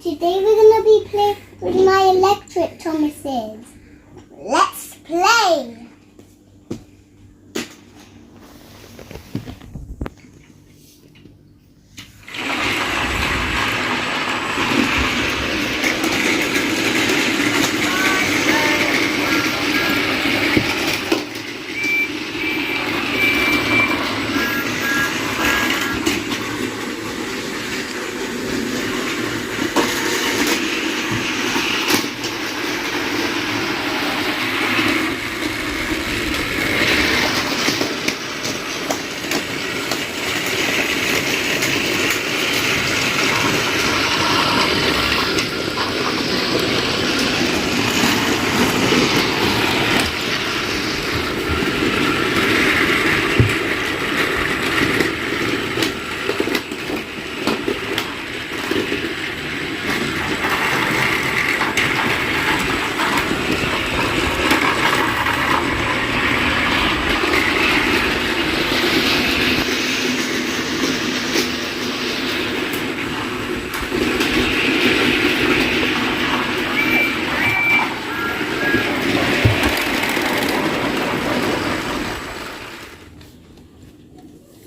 Today we're going to be playing with my electric Thomases. Let's play!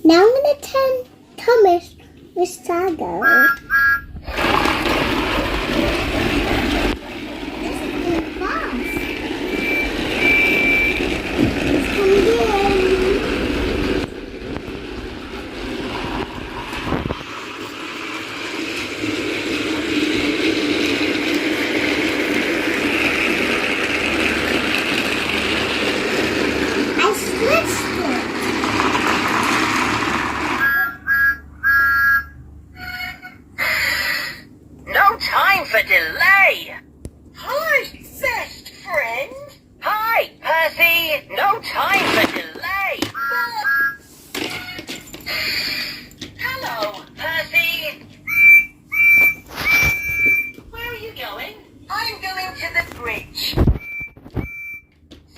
Now I'm going to turn Thomas with Sago. This is going fast. It's coming in. I switched it. No time for delay! Hi, best friend! Hi, Percy! No time for delay! Hello, Percy! Where are you going? I'm going to the bridge.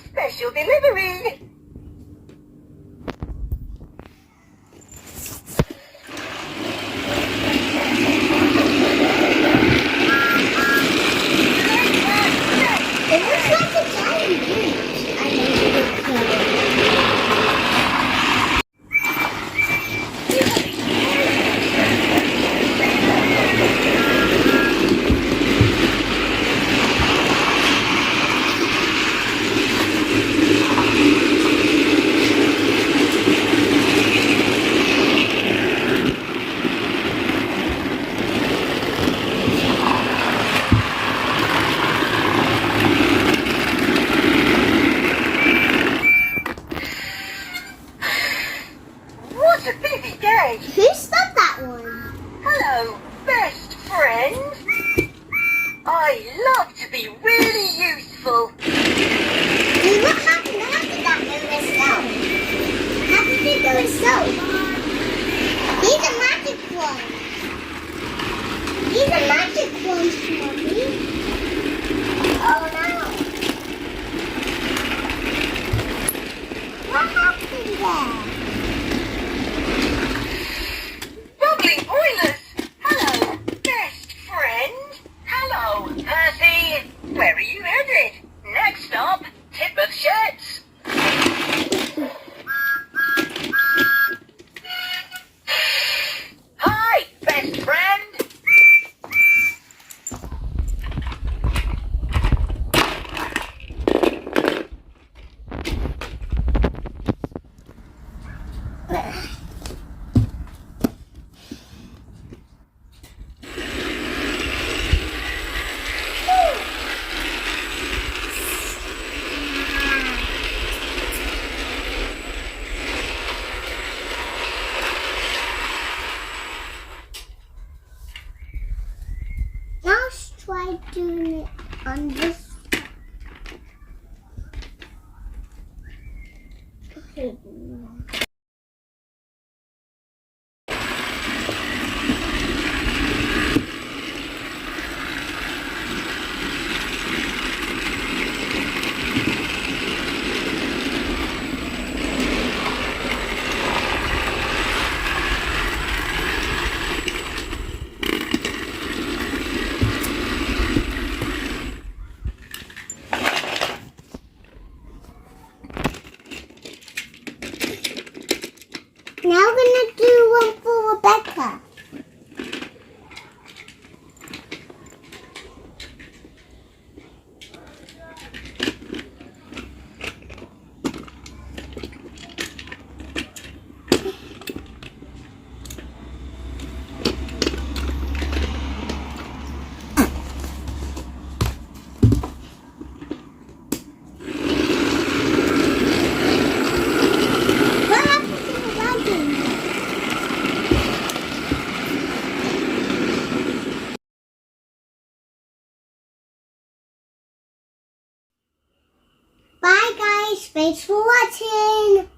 Special delivery! It looks like a giant bridge. I know What a busy day! who stopped that one? Hello, best friend! I love to be really useful. Hey, what happened after that movie stone? How did it go so? These are magic ones. These are magic ones, Mommy. Oh no. What happened there? Bubbling boilers! Hello, best friend! Hello, Percy! Where are you headed? Next stop, Titmouth Sheds! Hi, best friend! Now let's try doing it on this. Okay. Thanks for watching.